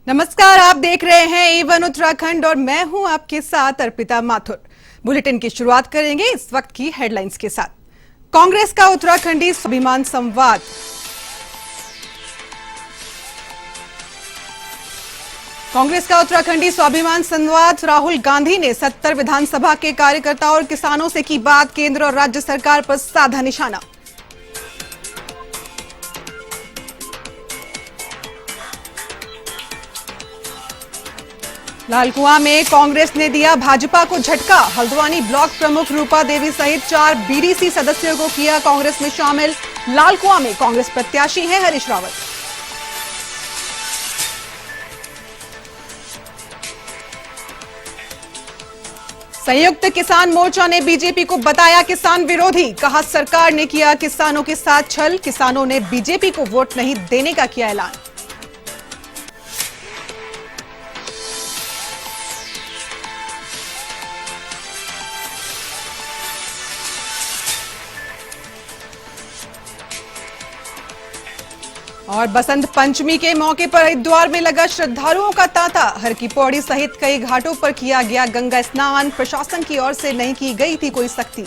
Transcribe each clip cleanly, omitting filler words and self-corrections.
नमस्कार, आप देख रहे हैं A1 उत्तराखंड और मैं हूं आपके साथ अर्पिता माथुर। बुलेटिन की शुरुआत करेंगे इस वक्त की हेडलाइंस के साथ। कांग्रेस का उत्तराखंडी स्वाभिमान संवाद। कांग्रेस का उत्तराखंडी स्वाभिमान संवाद। राहुल गांधी ने 70 विधानसभा के कार्यकर्ताओं और किसानों से की बात। केंद्र और राज्य सरकार पर साधा निशाना। लालकुआं में कांग्रेस ने दिया भाजपा को झटका। हल्द्वानी ब्लॉक प्रमुख रूपा देवी सहित 4 बीडीसी सदस्यों को किया कांग्रेस में शामिल। लालकुआं में कांग्रेस प्रत्याशी हैं हरीश रावत। संयुक्त किसान मोर्चा ने बीजेपी को बताया किसान विरोधी। कहा सरकार ने किया किसानों के साथ छल। किसानों ने बीजेपी को वोट नहीं देने का किया ऐलान। और बसंत पंचमी के मौके पर हरिद्वार में लगा श्रद्धालुओं का तांता। हर की पौड़ी सहित कई घाटों पर किया गया गंगा स्नान। प्रशासन की ओर से नहीं की गई थी कोई सख्ती।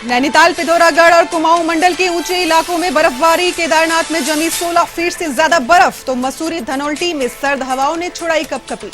नैनीताल, पिथौरागढ़ और कुमाऊं मंडल के ऊंचे इलाकों में बर्फबारी। केदारनाथ में जमी 16 फीट से ज्यादा बर्फ तो मसूरी धनौल्टी में सर्द हवाओं ने छुड़ाई कपकपी।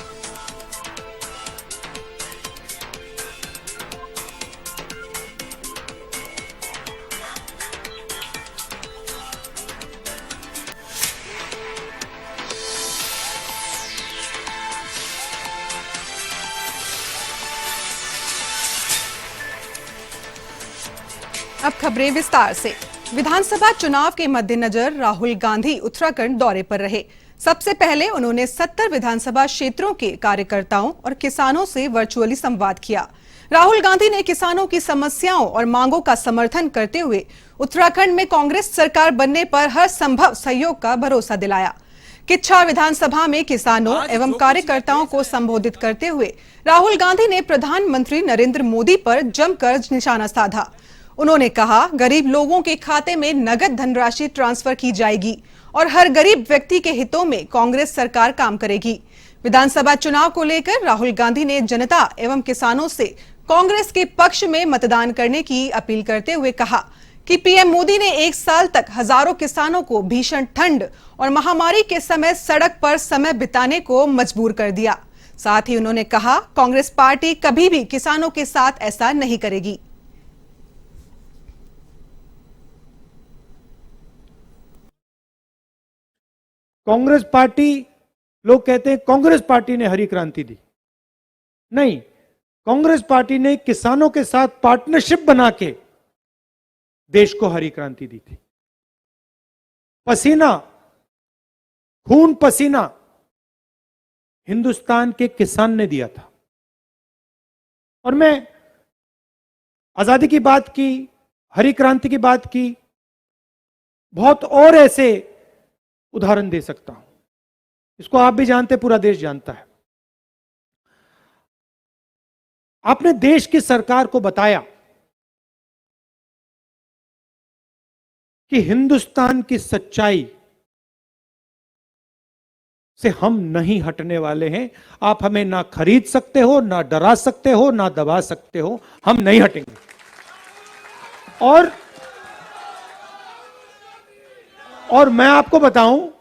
अब खबरें विस्तार से। विधानसभा चुनाव के मद्देनजर राहुल गांधी उत्तराखंड दौरे पर रहे। सबसे पहले उन्होंने 70 विधानसभा क्षेत्रों के कार्यकर्ताओं और किसानों से वर्चुअली संवाद किया। राहुल गांधी ने किसानों की समस्याओं और मांगों का समर्थन करते हुए उत्तराखंड में कांग्रेस सरकार बनने पर हर संभव सहयोग का भरोसा दिलाया। किच्छा विधानसभा में किसानों एवं कार्यकर्ताओं को संबोधित करते हुए राहुल गांधी ने प्रधानमंत्री नरेंद्र मोदी पर जमकर निशाना साधा। उन्होंने कहा गरीब लोगों के खाते में नगद धनराशि ट्रांसफर की जाएगी और हर गरीब व्यक्ति के हितों में कांग्रेस सरकार काम करेगी। विधानसभा चुनाव को लेकर राहुल गांधी ने जनता एवं किसानों से कांग्रेस के पक्ष में मतदान करने की अपील करते हुए कहा कि पीएम मोदी ने 1 साल तक हजारों किसानों को भीषण ठंड और महामारी के समय सड़क पर समय बिताने को मजबूर कर दिया। साथ ही उन्होंने कहा कांग्रेस पार्टी कभी भी किसानों के साथ ऐसा नहीं करेगी। कांग्रेस पार्टी, लोग कहते हैं कांग्रेस पार्टी ने हरी क्रांति दी। नहीं, कांग्रेस पार्टी ने किसानों के साथ पार्टनरशिप बना के देश को हरी क्रांति दी थी। पसीना, खून पसीना हिंदुस्तान के किसान ने दिया था। और मैं आजादी की बात की, हरी क्रांति की बात की, बहुत और ऐसे उदाहरण दे सकता हूं। इसको आप भी जानते, पूरा देश जानता है। आपने देश की सरकार को बताया कि हिंदुस्तान की सच्चाई से हम नहीं हटने वाले हैं। आप हमें ना खरीद सकते हो, ना डरा सकते हो, ना दबा सकते हो, हम नहीं हटेंगे। और मैं आपको बताऊं,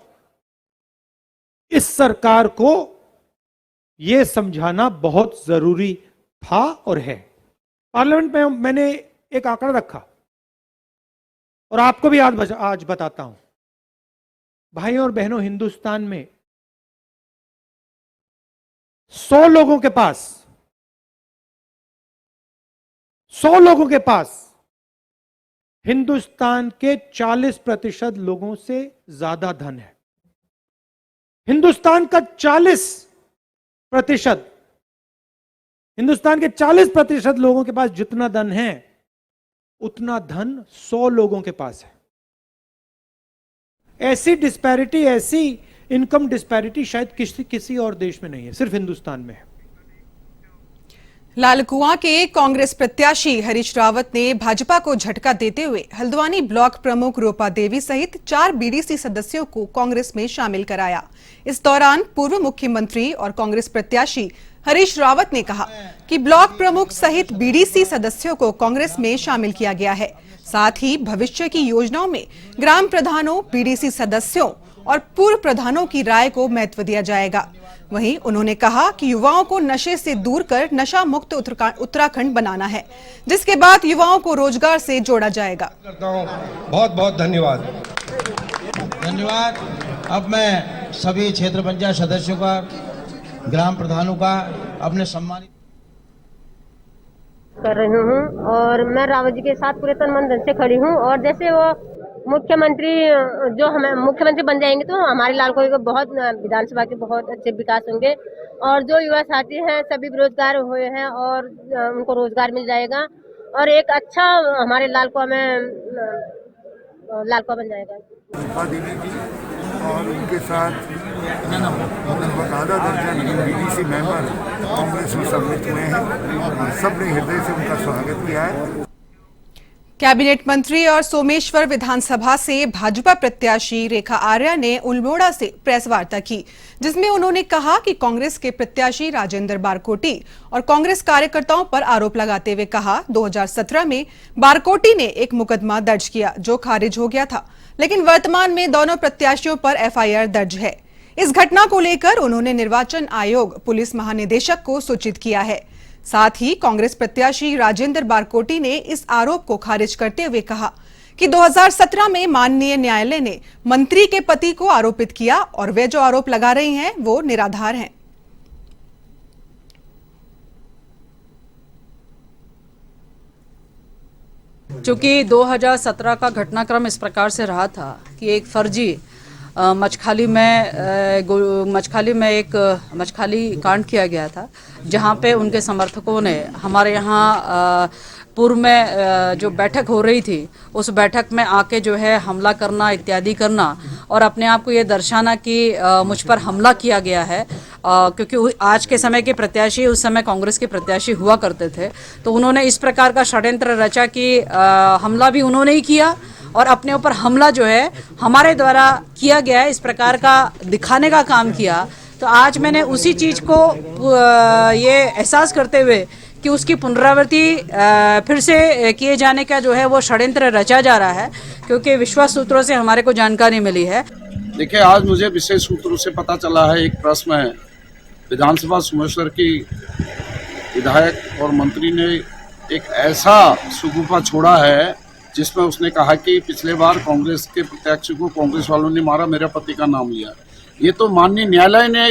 इस सरकार को यह समझाना बहुत जरूरी था और है। पार्लियामेंट में मैंने एक आंकड़ा रखा और आपको भी आज बताता हूं। भाइयों और बहनों, हिंदुस्तान में 100 लोगों के पास हिंदुस्तान के 40% लोगों से ज्यादा धन है। हिंदुस्तान के 40% लोगों के पास जितना धन है, उतना धन 100 लोगों के पास है। ऐसी डिस्पैरिटी, ऐसी इनकम डिस्पैरिटी शायद किसी और देश में नहीं है, सिर्फ हिंदुस्तान में है। लालकुआं के कांग्रेस प्रत्याशी हरीश रावत ने भाजपा को झटका देते हुए हल्द्वानी ब्लॉक प्रमुख रूपा देवी सहित 4 बीडीसी सदस्यों को कांग्रेस में शामिल कराया। इस दौरान पूर्व मुख्यमंत्री और कांग्रेस प्रत्याशी हरीश रावत ने कहा कि ब्लॉक प्रमुख सहित बीडीसी सदस्यों को कांग्रेस में शामिल किया गया है। साथ ही भविष्य की योजनाओं में ग्राम प्रधानों, बीडीसी सदस्यों और पूर्व प्रधानों की राय को महत्व दिया जाएगा। वहीं उन्होंने कहा कि युवाओं को नशे से दूर कर नशा मुक्त उत्तराखंड बनाना है, जिसके बाद युवाओं को रोजगार से जोड़ा जाएगा। बहुत बहुत धन्यवाद। अब मैं सभी क्षेत्र पंचायत सदस्यों का, ग्राम प्रधानों का अपने सम्मानित कर रही हूँ और मैं रावत जी के साथ पूरे तन मन धन से खड़ी हूँ। और जैसे वो मुख्यमंत्री जो हमें मुख्यमंत्री बन जाएंगे तो हमारे लालकुआं के बहुत विधानसभा के बहुत अच्छे विकास होंगे और जो युवा साथी हैं सभी बेरोजगार हुए हैं और उनको रोजगार मिल जाएगा और एक अच्छा हमारे लालकुआं में लालकुआं बन जाएगा। रूपा देवी जी और उनके साथ आधा दर्जन बीडीसी मेंबर कांग्रेस में सम्मिलित हुए हैं। सबने हृदय से उनका स्वागत किया है। कैबिनेट मंत्री और सोमेश्वर विधानसभा से भाजपा प्रत्याशी रेखा आर्या ने अल्मोड़ा से प्रेस वार्ता की, जिसमें उन्होंने कहा कि कांग्रेस के प्रत्याशी राजेंद्र बारकोटी और कांग्रेस कार्यकर्ताओं पर आरोप लगाते हुए कहा 2017 में बारकोटी ने एक मुकदमा दर्ज किया जो खारिज हो गया था, लेकिन वर्तमान में दोनों प्रत्याशियों पर एफआईआर दर्ज है। इस घटना को लेकर उन्होंने निर्वाचन आयोग, पुलिस महानिदेशक को सूचित किया है। साथ ही कांग्रेस प्रत्याशी राजेंद्र बारकोटी ने इस आरोप को खारिज करते हुए कहा कि 2017 में माननीय न्यायालय ने मंत्री के पति को आरोपित किया और वे जो आरोप लगा रही हैं वो निराधार हैं। चूंकि 2017 का घटनाक्रम इस प्रकार से रहा था कि एक फर्जी मछखाली में एक मछखाली कांड किया गया था, जहां पे उनके समर्थकों ने हमारे यहाँ पूर्व में जो बैठक हो रही थी उस बैठक में आके जो है हमला करना इत्यादि करना और अपने आप को ये दर्शाना कि मुझ पर हमला किया गया है, क्योंकि आज के समय के प्रत्याशी उस समय कांग्रेस के प्रत्याशी हुआ करते थे। तो उन्होंने इस प्रकार का षड्यंत्र रचा कि हमला भी उन्होंने ही किया और अपने ऊपर हमला जो है हमारे द्वारा किया गया है, इस प्रकार का दिखाने का काम किया। तो आज मैंने उसी चीज़ को ये एहसास करते हुए कि उसकी पुनरावृत्ति फिर से किए जाने का जो है वो षड्यंत्र रचा जा रहा है, क्योंकि विश्वास सूत्रों से हमारे को जानकारी मिली है। देखिए, आज मुझे विशेष सूत्रों से पता चला है एक प्रेस में विधानसभा सोमेश्वर की विधायक और मंत्री ने एक ऐसा सुगुफा छोड़ा है जिसमें उसने कहा कि पिछले बार कांग्रेस के प्रत्याशी को कांग्रेस वालों ने मारा, मेरे पति का नाम लिया। ये तो माननीय न्यायालय ने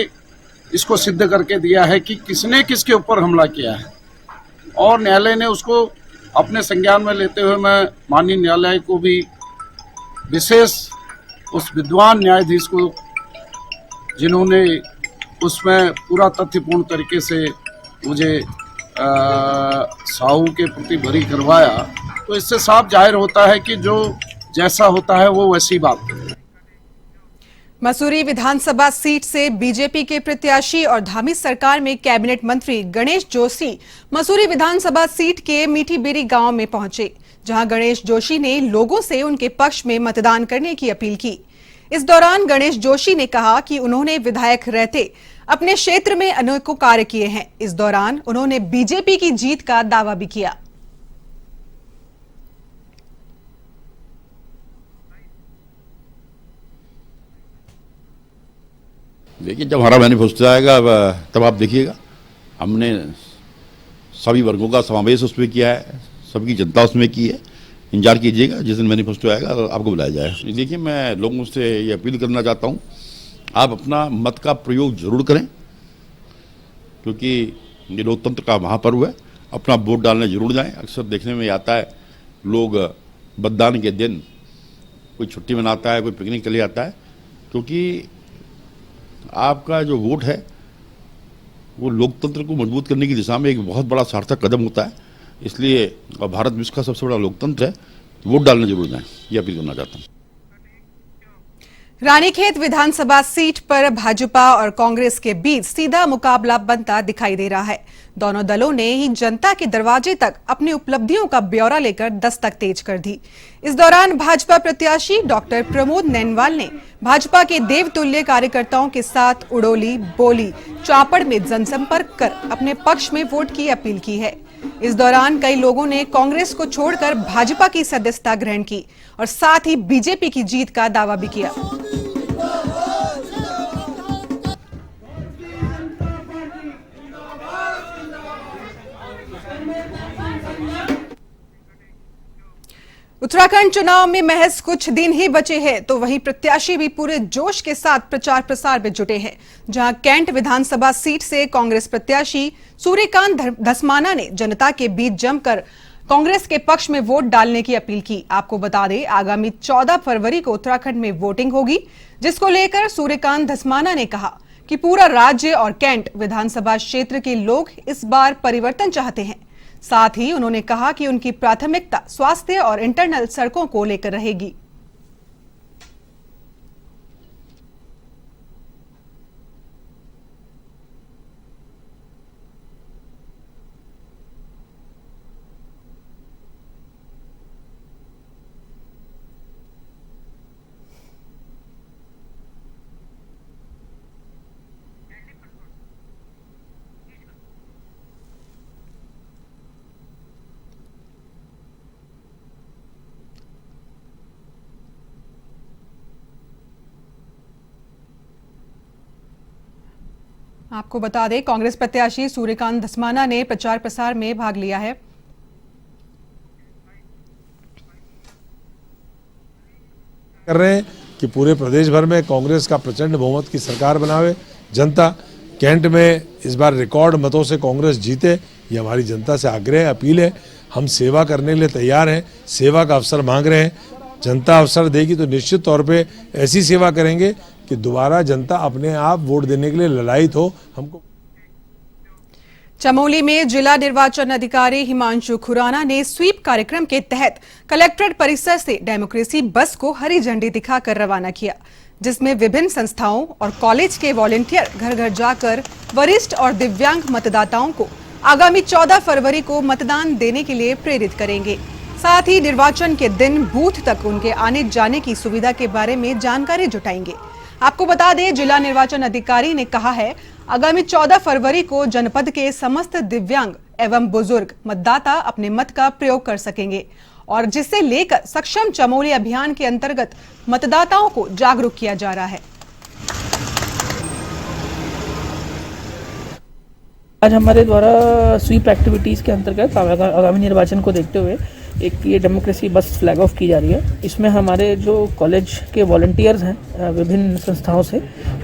इसको सिद्ध करके दिया है कि किसने किसके ऊपर हमला किया है और न्यायालय ने उसको अपने संज्ञान में लेते हुए मैं माननीय न्यायालय को भी विशेष उस विद्वान न्यायाधीश को जिन्होंने उसमें पूरा तथ्यपूर्ण तरीके से मुझे साहू के प्रति बरी करवाया, तो इससे साफ जाहिर होता है कि जो जैसा होता है वो वैसी बात है। मसूरी विधानसभा सीट से बीजेपी के प्रत्याशी और धामी सरकार में कैबिनेट मंत्री गणेश जोशी मसूरी विधानसभा सीट के मीठी बेरी गांव में पहुंचे, जहां गणेश जोशी ने लोगों से उनके पक्ष में मतदान करने की अपील की। इस दौरान गणेश जोशी ने कहा कि उन्होंने विधायक रहते अपने क्षेत्र में अनेकों कार्य किए हैं। इस दौरान उन्होंने बीजेपी की जीत का दावा भी किया। देखिए, जब हमारा मैनिफेस्टो आएगा तब आप देखिएगा, हमने सभी वर्गों का समावेश उसमें किया है, सबकी जनता उसमें की है। इंतजार कीजिएगा, जिस दिन मैनिफेस्टो आएगा आपको बुलाया जाएगा। देखिए, मैं लोगों से ये अपील करना चाहता हूँ, आप अपना मत का प्रयोग जरूर करें, क्योंकि ये लोकतंत्र का महापर्व है। अपना वोट डालने जरूर जाएं। अक्सर देखने में आता है लोग मतदान के दिन कोई छुट्टी मनाता है, कोई पिकनिक चले जाता है, क्योंकि आपका जो वोट है वो लोकतंत्र को मजबूत करने की दिशा में एक बहुत बड़ा सार्थक कदम होता है। इसलिए भारत विश्व का सबसे बड़ा लोकतंत्र है, वोट डालने जरूर जाएं, ये अपील करना चाहता हूँ। रानीखेत विधानसभा सीट पर भाजपा और कांग्रेस के बीच सीधा मुकाबला बनता दिखाई दे रहा है। दोनों दलों ने ही जनता के दरवाजे तक अपनी उपलब्धियों का ब्यौरा लेकर दस्तक तेज कर दी। इस दौरान भाजपा प्रत्याशी डॉक्टर प्रमोद नैनवाल ने भाजपा के देवतुल्य कार्यकर्ताओं के साथ उड़ोली, बोली, चापड़ में जनसंपर्क कर अपने पक्ष में वोट की अपील की है। इस दौरान कई लोगों ने कांग्रेस को छोड़कर भाजपा की सदस्यता ग्रहण की और साथ ही बीजेपी की जीत का दावा भी किया। उत्तराखंड चुनाव में महज कुछ दिन ही बचे हैं, तो वहीं प्रत्याशी भी पूरे जोश के साथ प्रचार प्रसार में जुटे हैं। जहां कैंट विधानसभा सीट से कांग्रेस प्रत्याशी सूर्यकांत धस्माना ने जनता के बीच जमकर कांग्रेस के पक्ष में वोट डालने की अपील की। आपको बता दें, आगामी 14 फरवरी को उत्तराखंड में वोटिंग होगी, जिसको लेकर सूर्यकांत धस्माना ने कहा कि पूरा राज्य और कैंट विधानसभा क्षेत्र के लोग इस बार परिवर्तन चाहते हैं। साथ ही उन्होंने कहा कि उनकी प्राथमिकता स्वास्थ्य और इंटरनल सड़कों को लेकर रहेगी। आपको बता दें, कांग्रेस प्रत्याशी सूर्यकांत धस्माना ने प्रचार प्रसार में भाग लिया है। कर रहे हैं कि पूरे प्रदेश भर में कांग्रेस का प्रचंड बहुमत की सरकार बनावे, जनता कैंट में इस बार रिकॉर्ड मतों से कांग्रेस जीते, ये हमारी जनता से आग्रह अपील है। हम सेवा करने के लिए तैयार हैं, सेवा का अवसर मांग रहे हैं। जनता अवसर देगी तो निश्चित तौर पे ऐसी सेवा करेंगे कि दोबारा जनता अपने आप वोट देने के लिए ललायित हो। हमको चमोली में जिला निर्वाचन अधिकारी हिमांशु खुराना ने स्वीप कार्यक्रम के तहत कलेक्ट्रेट परिसर से डेमोक्रेसी बस को हरी झंडी दिखाकर रवाना किया, जिसमें विभिन्न संस्थाओं और कॉलेज के वॉलंटियर घर घर जाकर वरिष्ठ और दिव्यांग मतदाताओं को आगामी 14 फरवरी को मतदान देने के लिए प्रेरित करेंगे। साथ ही निर्वाचन के दिन बूथ तक उनके आने जाने की सुविधा के बारे में जानकारी जुटाएंगे। आपको बता दें, जिला निर्वाचन अधिकारी ने कहा है, आगामी 14 फरवरी को जनपद के समस्त दिव्यांग एवं बुजुर्ग मतदाता अपने मत का प्रयोग कर सकेंगे और जिसे लेकर सक्षम चमोली अभियान के अंतर्गत मतदाताओं को जागरूक किया जा रहा है। आज हमारे द्वारा स्वीप एक्टिविटीज़ के अंतर्गत आगामी निर्वाचन को देखते हुए एक ये डेमोक्रेसी बस फ्लैग ऑफ की जा रही है। इसमें हमारे जो कॉलेज के वॉलंटियर्स हैं विभिन्न संस्थाओं से,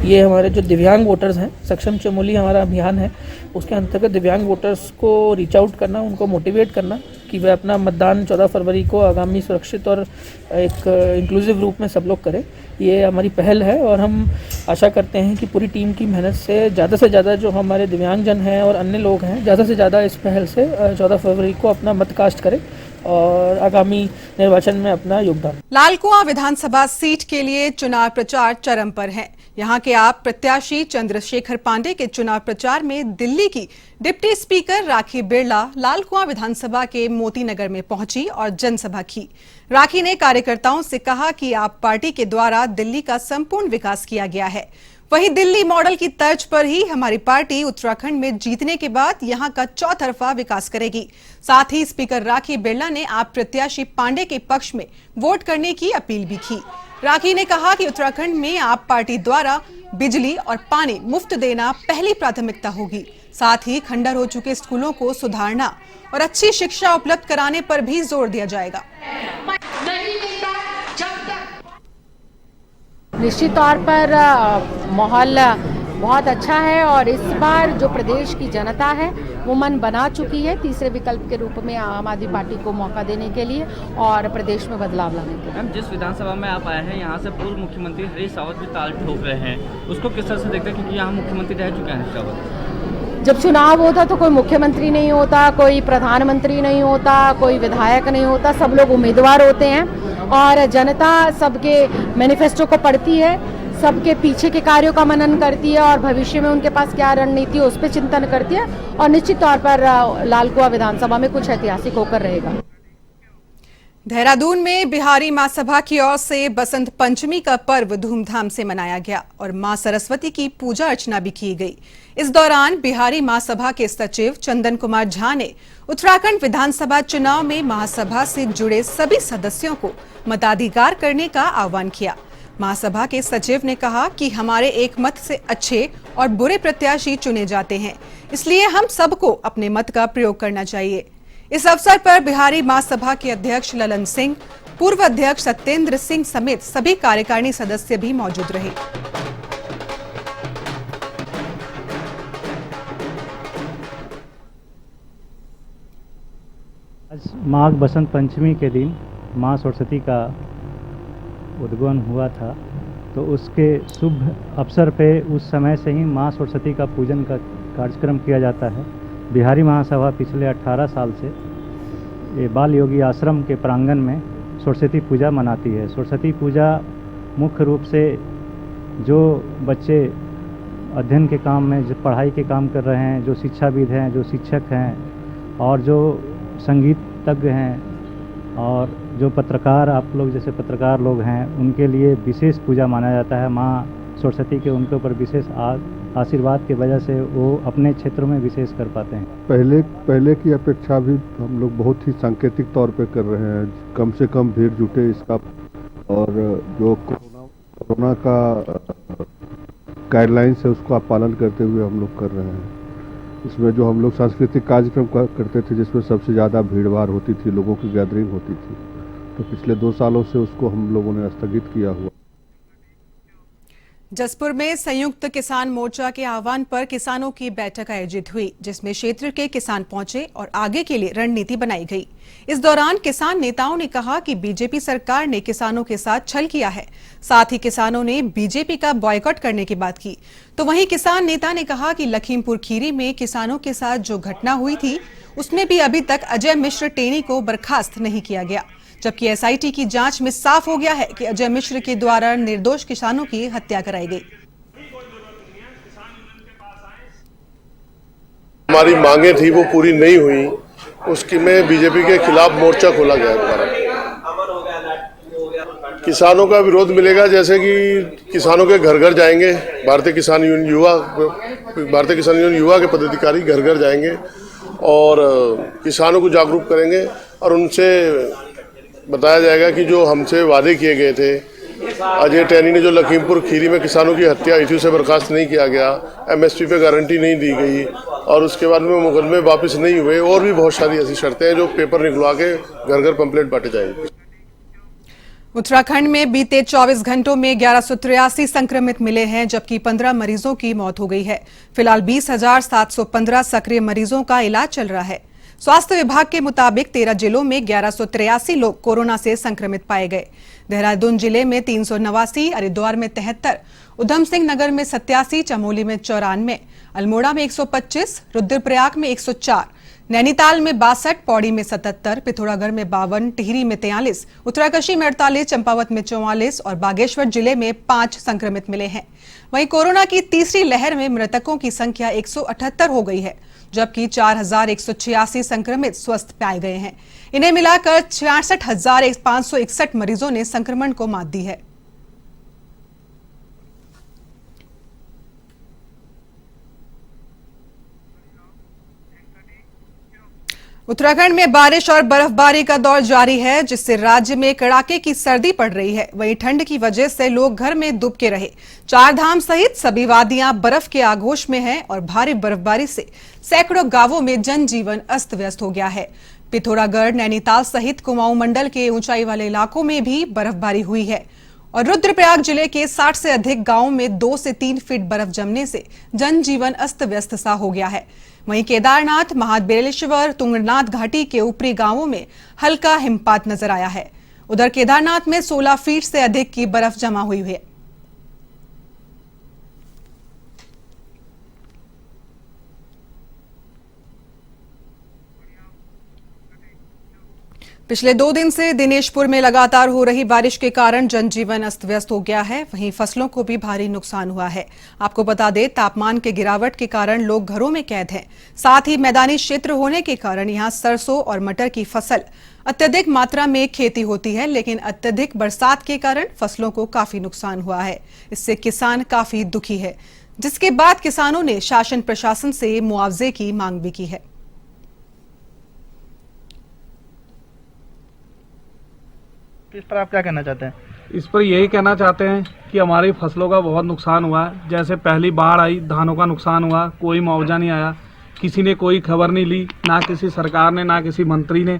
ये हमारे जो दिव्यांग वोटर्स हैं, सक्षम चमोली हमारा अभियान है, उसके अंतर्गत दिव्यांग वोटर्स को रीच आउट करना, उनको मोटिवेट करना कि वे अपना मतदान 14 फरवरी को आगामी सुरक्षित और एक इंक्लूसिव रूप में सब लोग करें। ये हमारी पहल है और हम आशा करते हैं कि पूरी टीम की मेहनत से ज़्यादा जो हमारे दिव्यांगजन हैं और अन्य लोग हैं, ज़्यादा से ज़्यादा इस पहल से 14 फरवरी को अपना मत कास्ट करें और आगामी निर्वाचन में अपना योगदान। लालकुआं विधानसभा सीट के लिए चुनाव प्रचार चरम पर है। यहां के आप प्रत्याशी चंद्रशेखर पांडे के चुनाव प्रचार में दिल्ली की डिप्टी स्पीकर राखी बिरला लालकुआं विधानसभा के मोती नगर में पहुंची और जनसभा की। राखी ने कार्यकर्ताओं से कहा कि आप पार्टी के द्वारा दिल्ली का संपूर्ण विकास किया गया है, वहीं दिल्ली मॉडल की तर्ज पर ही हमारी पार्टी उत्तराखंड में जीतने के बाद यहां का चौतरफा विकास करेगी। साथ ही स्पीकर राखी बिरला ने आप प्रत्याशी पांडे के पक्ष में वोट करने की अपील भी की। राखी ने कहा कि उत्तराखंड में आप पार्टी द्वारा बिजली और पानी मुफ्त देना पहली प्राथमिकता होगी। साथ ही खंडर हो चुके स्कूलों को सुधारना और अच्छी शिक्षा उपलब्ध कराने पर भी जोर दिया जाएगा। निश्चित तौर पर माहौल बहुत अच्छा है और इस बार जो प्रदेश की जनता है वो मन बना चुकी है तीसरे विकल्प के रूप में आम आदमी पार्टी को मौका देने के लिए और प्रदेश में बदलाव लाने के लिए। मैम, जिस विधानसभा में आप आए हैं, यहाँ से पूर्व मुख्यमंत्री हरीश रावत भी ताल ठोक रहे हैं, उसको किस तरह से देखते हैं, क्योंकि यहाँ मुख्यमंत्री रह चुके हैं हरीश रावत? जब चुनाव होता तो कोई मुख्यमंत्री नहीं होता, कोई प्रधानमंत्री नहीं होता, कोई विधायक नहीं होता, सब लोग उम्मीदवार होते हैं और जनता सबके मैनिफेस्टो को पढ़ती है, सबके पीछे के कार्यों का मनन करती है और भविष्य में उनके पास क्या रणनीति है उस पर चिंतन करती है और निश्चित तौर पर लालकुआं विधानसभा में कुछ ऐतिहासिक होकर रहेगा। देहरादून में बिहारी मां सभा की ओर से बसंत पंचमी का पर्व धूमधाम से मनाया गया और मां सरस्वती की पूजा अर्चना भी की गई। इस दौरान बिहारी मां सभा के सचिव चंदन कुमार झा ने उत्तराखंड विधानसभा चुनाव में महासभा से जुड़े सभी सदस्यों को मताधिकार करने का आह्वान किया। महासभा के सचिव ने कहा कि हमारे एक मत से अच्छे और बुरे प्रत्याशी चुने जाते हैं, इसलिए हम सबको अपने मत का प्रयोग करना चाहिए। इस अवसर पर बिहारी मां सभा के अध्यक्ष ललन सिंह, पूर्व अध्यक्ष सत्येंद्र सिंह समेत सभी कार्यकारिणी सदस्य भी मौजूद रहे। आज माघ बसंत पंचमी के दिन मां सरस्वती का उद्गमन हुआ था, तो उसके शुभ अवसर पे उस समय से ही मां सरस्वती का पूजन का कार्यक्रम किया जाता है। बिहारी महासभा पिछले 18 साल से ये बाल योगी आश्रम के प्रांगण में सरस्वती पूजा मनाती है। सरस्वती पूजा मुख्य रूप से जो बच्चे अध्ययन के काम में, जो पढ़ाई के काम कर रहे हैं, जो शिक्षाविद हैं, जो शिक्षक हैं और जो संगीतज्ञ हैं और जो पत्रकार, आप लोग जैसे पत्रकार लोग हैं, उनके लिए विशेष पूजा माना जाता है। माँ सरस्वती के उनके ऊपर विशेष आशीर्वाद की वजह से वो अपने क्षेत्रों में विशेष कर पाते हैं। पहले की अपेक्षा भी हम लोग बहुत ही सांकेतिक तौर पे कर रहे हैं, कम से कम भीड़ जुटे इसका, और जो कोरोना का गाइडलाइंस है उसका पालन करते हुए हम लोग कर रहे हैं। इसमें जो हम लोग सांस्कृतिक कार्यक्रम करते थे जिसमें सबसे ज़्यादा भीड़ भाड़ होती थी, लोगों की गैदरिंग होती थी, तो पिछले 2 सालों से उसको हम लोगों ने स्थगित किया हुआ। जसपुर में संयुक्त किसान मोर्चा के आह्वान पर किसानों की बैठक आयोजित हुई, जिसमें क्षेत्र के किसान पहुंचे और आगे के लिए रणनीति बनाई गई। इस दौरान किसान नेताओं ने कहा कि बीजेपी सरकार ने किसानों के साथ छल किया है। साथ ही किसानों ने बीजेपी का बॉयकॉट करने की बात की। तो वहीं किसान नेता ने कहा कि लखीमपुर खीरी में किसानों के साथ जो घटना हुई थी उसमें भी अभी तक अजय मिश्र टेनी को बर्खास्त नहीं किया गया, जबकि एसआईटी की जांच में साफ हो गया है कि अजय मिश्र के द्वारा निर्दोष किसानों की हत्या कराई गई। हमारी मांगे थी वो पूरी नहीं हुई, उसकी में बीजेपी के खिलाफ मोर्चा खोला गया दोबारा। किसानों का विरोध मिलेगा, जैसे कि किसानों के घर घर जाएंगे, भारतीय किसान यूनियन युवा के पदाधिकारी घर घर जाएंगे और किसानों को जागरूक करेंगे और उनसे बताया जाएगा कि जो हमसे वादे किए गए थे, अजय टैनी ने जो लखीमपुर खीरी में किसानों की हत्या हुई थी उसे बर्खास्त नहीं किया गया, एमएसपी पे गारंटी नहीं दी गई और उसके बाद में मुकदमे वापस नहीं हुए, और भी बहुत सारी ऐसी शर्तें हैं जो पेपर निकलवा के घर घर पंपलेट बांटे जाएंगे। उत्तराखंड में बीते 24 घंटों में 1183 संक्रमित मिले हैं, जबकि 15 मरीजों की मौत हो गई है। फिलहाल 20,715 सक्रिय मरीजों का इलाज चल रहा है। स्वास्थ्य विभाग के मुताबिक 13 जिलों में 1183 लोग कोरोना से संक्रमित पाए गए। देहरादून जिले में 389, हरिद्वार में 73, उधम सिंह नगर में 87, चमोली में 94, अल्मोड़ा में 125, रुद्रप्रयाग में 104, नैनीताल में 62, पौड़ी में 77, पिथौरागढ़ में 52, टिहरी में 43, उत्तराकाशी में 48, चंपावत में 44 और बागेश्वर जिले में 5 संक्रमित मिले हैं। वहीं कोरोना की तीसरी लहर में मृतकों की संख्या 178 हो गई है, जबकि 4186 संक्रमित स्वस्थ पाए गए हैं। इन्हें मिलाकर 66,561 मरीजों ने संक्रमण को मात दी है। उत्तराखंड में बारिश और बर्फबारी का दौर जारी है, जिससे राज्य में कड़ाके की सर्दी पड़ रही है। वहीं ठंड की वजह से लोग घर में दुबके रहे। 4 धाम सहित सभी वादियां बर्फ के आगोश में हैं और भारी बर्फबारी से सैकड़ों गांवों में जनजीवन अस्त व्यस्त हो गया है। पिथौरागढ़, नैनीताल सहित कुमाऊं मंडल के ऊंचाई वाले इलाकों में भी बर्फबारी हुई है और रुद्रप्रयाग जिले के 60 से अधिक गांवों में 2 से 3 फीट बर्फ जमने से जनजीवन अस्त व्यस्त सा हो गया है। वहीं केदारनाथ, महाबलेश्वर, तुंगनाथ घाटी के ऊपरी गांवों में हल्का हिमपात नजर आया है। उधर केदारनाथ में 16 फीट से अधिक की बर्फ जमा हुई है। पिछले 2 दिन से दिनेशपुर में लगातार हो रही बारिश के कारण जनजीवन अस्त व्यस्त हो गया है। वहीं फसलों को भी भारी नुकसान हुआ है। आपको बता दें, तापमान के गिरावट के कारण लोग घरों में कैद हैं। साथ ही मैदानी क्षेत्र होने के कारण यहां सरसों और मटर की फसल अत्यधिक मात्रा में खेती होती है, लेकिन अत्यधिक बरसात के कारण फसलों को काफी नुकसान हुआ है। इससे किसान काफी दुखी है, जिसके बाद किसानों ने शासन प्रशासन से मुआवजे की मांग भी की है। इस पर आप क्या कहना चाहते हैं? इस पर यही कहना चाहते हैं कि हमारी फसलों का बहुत नुकसान हुआ है। जैसे पहली बाढ़ आई, धानों का नुकसान हुआ, कोई मुआवजा नहीं आया, किसी ने कोई खबर नहीं ली, ना किसी सरकार ने, ना किसी मंत्री ने।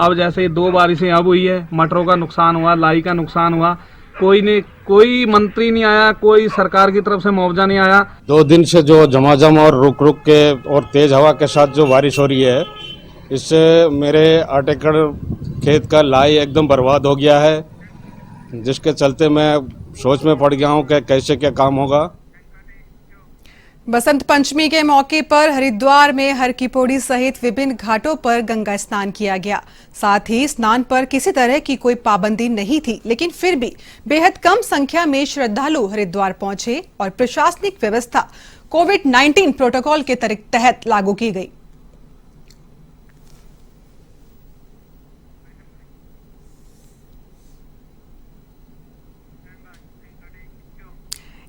अब जैसे 2 बारिशें अब हुई है, मटरों का नुकसान हुआ, लाई का नुकसान हुआ, कोई मंत्री नहीं आया, कोई सरकार की तरफ से मुआवजा नहीं आया। 2 दिन से जो झमाझम और रुक रुक के और तेज हवा के साथ जो बारिश हो रही है, इससे मेरे 8 एकड़ खेत का लाई एकदम बर्बाद हो गया है, जिसके चलते मैं सोच में पड़ गया हूं कि कैसे क्या काम होगा। बसंत पंचमी के मौके पर हरिद्वार में हर की पौड़ी सहित विभिन्न घाटों पर गंगा स्नान किया गया। साथ ही स्नान पर किसी तरह की कोई पाबंदी नहीं थी, लेकिन फिर भी बेहद कम संख्या में श्रद्धालु हरिद्वार पहुंचे और प्रशासनिक व्यवस्था कोविड-19 प्रोटोकॉल के तहत लागू की गई।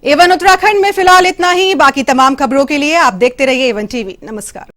एवन उत्तराखंड में फिलहाल इतना ही। बाकी तमाम खबरों के लिए आप देखते रहिए एवन टीवी। नमस्कार।